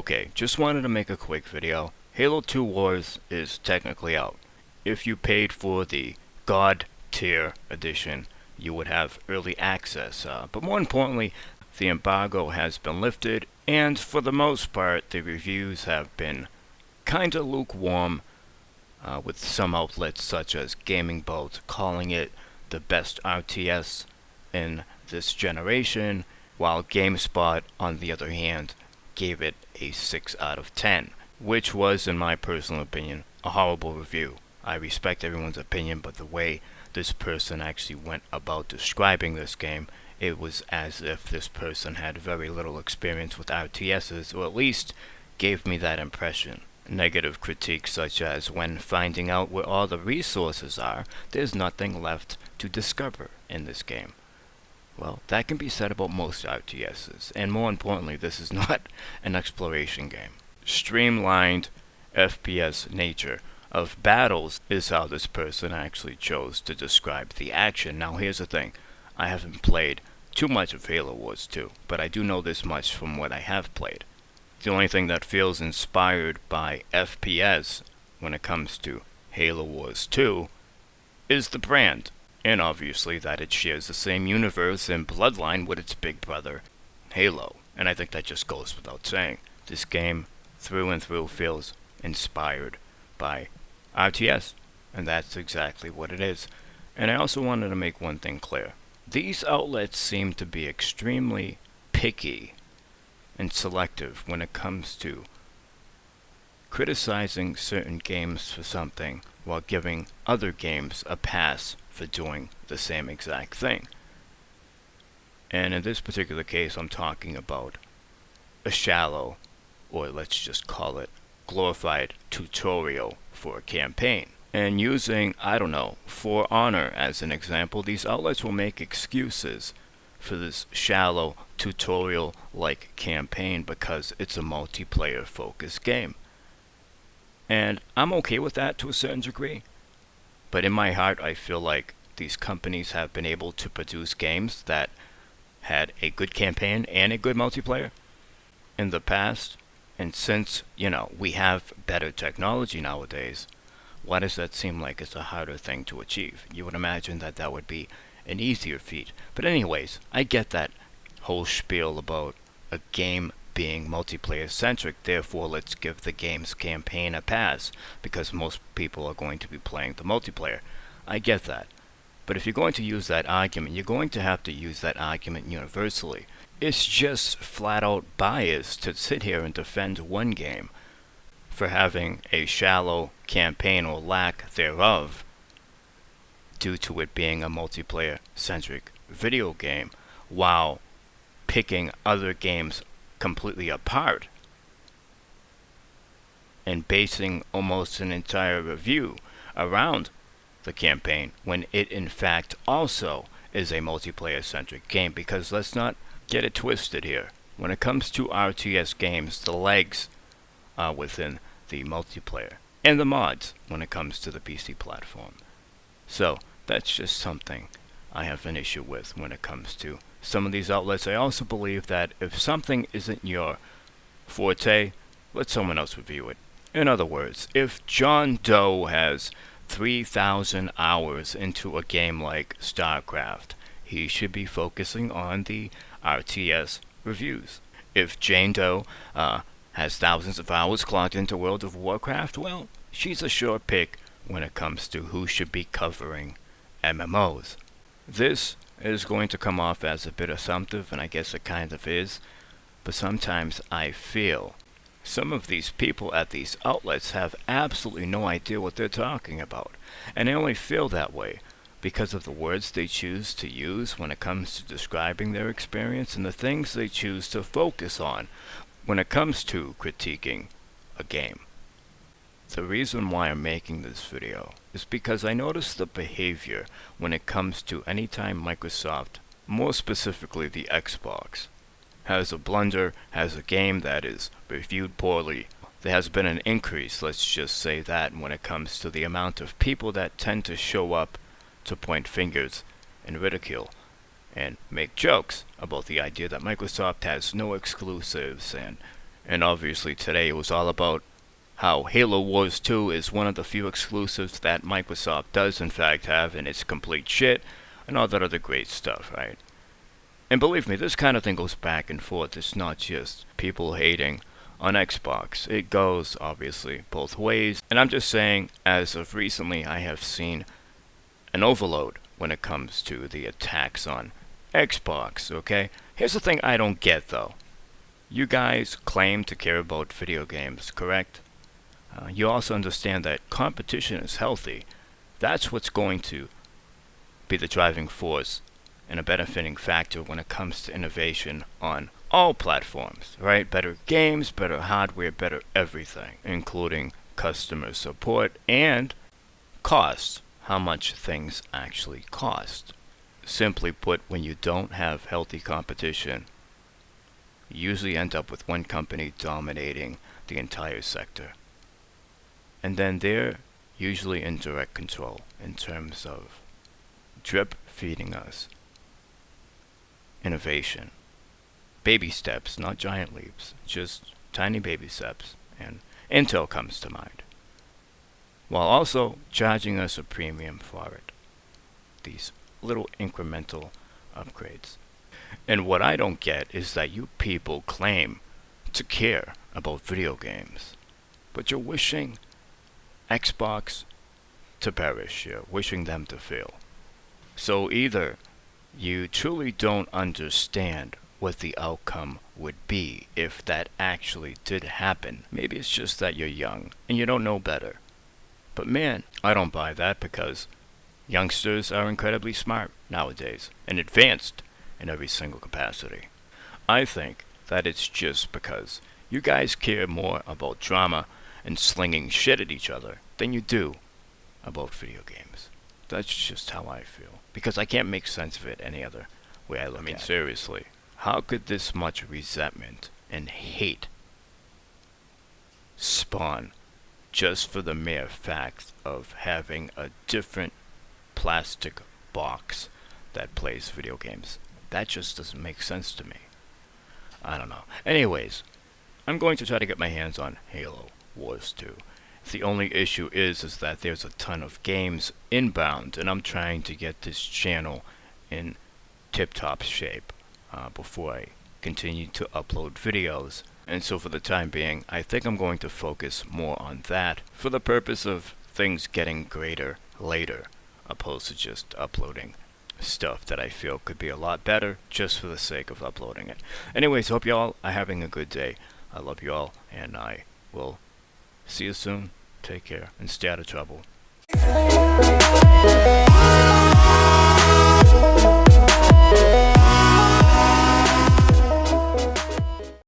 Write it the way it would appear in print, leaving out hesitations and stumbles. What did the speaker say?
Okay, just wanted to make a quick video. Halo 2 Wars is technically out. If you paid for the God tier edition, you would have early access. But more importantly, the embargo has been lifted, and for the most part, the reviews have been kinda lukewarm, with some outlets such as Gaming Bolt calling it the best RTS in this generation, while GameSpot, on the other hand, gave it a 6 out of 10, which was, in my personal opinion, a horrible review. I respect everyone's opinion, but the way this person actually went about describing this game, it was as if this person had very little experience with RTSs, or at least gave me that impression. Negative critiques such as, when finding out where all the resources are, there's nothing left to discover in this game. Well, that can be said about most RTSs, and more importantly, this is not an exploration game. Streamlined FPS nature of battles is how this person actually chose to describe the action. Now here's the thing, I haven't played too much of Halo Wars 2, but I do know this much from what I have played. The only thing that feels inspired by FPS when it comes to Halo Wars 2 is the brand, and obviously that it shares the same universe and bloodline with its big brother, Halo. And I think that just goes without saying. This game, through and through, feels inspired by RTS, and that's exactly what it is. And I also wanted to make one thing clear. These outlets seem to be extremely picky and selective when it comes to criticizing certain games for something while giving other games a pass for doing the same exact thing. And in this particular case, I'm talking about a shallow, or let's just call it glorified tutorial for a campaign. And using, I don't know, For Honor as an example, these outlets will make excuses for this shallow tutorial-like campaign because it's a multiplayer-focused game. And I'm okay with that to a certain degree. But in my heart, I feel like these companies have been able to produce games that had a good campaign and a good multiplayer in the past. And since, we have better technology nowadays, why does that seem like it's a harder thing to achieve? You would imagine that that would be an easier feat. But anyways, I get that whole spiel about a game being multiplayer-centric, therefore let's give the game's campaign a pass, because most people are going to be playing the multiplayer. I get that. But if you're going to use that argument, you're going to have to use that argument universally. It's just flat-out bias to sit here and defend one game for having a shallow campaign or lack thereof due to it being a multiplayer-centric video game, while picking other games completely apart and basing almost an entire review around the campaign when it in fact also is a multiplayer-centric game. Because let's not get it twisted here. When it comes to RTS games, the legs are within the multiplayer and the mods when it comes to the PC platform. So that's just something I have an issue with when it comes to some of these outlets. I also believe that if something isn't your forte, let someone else review it. In other words, if John Doe has 3,000 hours into a game like StarCraft, he should be focusing on the RTS reviews. If Jane Doe has thousands of hours clocked into World of Warcraft, well, she's a sure pick when it comes to who should be covering MMOs. This is going to come off as a bit assumptive, and I guess it kind of is, but sometimes I feel some of these people at these outlets have absolutely no idea what they're talking about, and I only feel that way because of the words they choose to use when it comes to describing their experience and the things they choose to focus on when it comes to critiquing a game. The reason why I'm making this video is because I noticed the behavior when it comes to anytime Microsoft, more specifically the Xbox, has a blunder, has a game that is reviewed poorly. There has been an increase, let's just say that, when it comes to the amount of people that tend to show up to point fingers and ridicule and make jokes about the idea that Microsoft has no exclusives and And obviously today it was all about how Halo Wars 2 is one of the few exclusives that Microsoft does in fact have, and it's complete shit, and all that other great stuff, right? And believe me, this kind of thing goes back and forth. It's not just people hating on Xbox. It goes, obviously, both ways. And I'm just saying, as of recently, I have seen an overload when it comes to the attacks on Xbox, okay? Here's the thing I don't get, though. You guys claim to care about video games, correct? You also understand that competition is healthy. That's what's going to be the driving force and a benefiting factor when it comes to innovation on all platforms, right? Better games, better hardware, better everything, including customer support and cost, how much things actually cost. Simply put, when you don't have healthy competition, you usually end up with one company dominating the entire sector. And then they're usually in direct control in terms of drip feeding us innovation. Baby steps, not giant leaps, just tiny baby steps. And Intel comes to mind, while also charging us a premium for it. These little incremental upgrades. And what I don't get is that you people claim to care about video games, but you're wishing Xbox to perish. You're wishing them to fail. So either you truly don't understand what the outcome would be if that actually did happen. Maybe it's just that you're young and you don't know better. But man, I don't buy that, because youngsters are incredibly smart nowadays and advanced in every single capacity. I think that it's just because you guys care more about drama and slinging shit at each other than you do about video games. That's just how I feel, because I can't make sense of it any other way I look at it. Seriously, how could this much resentment and hate spawn just for the mere fact of having a different plastic box that plays video games? That just doesn't make sense to me. I don't know. Anyways, I'm going to try to get my hands on Halo Wars 2. The only issue is that there's a ton of games inbound, and I'm trying to get this channel in tip-top shape before I continue to upload videos. And so for the time being, I think I'm going to focus more on that for the purpose of things getting greater later, opposed to just uploading stuff that I feel could be a lot better just for the sake of uploading it. Anyways, hope y'all are having a good day. I love you all, and I will see you soon. Take care and stay out of trouble.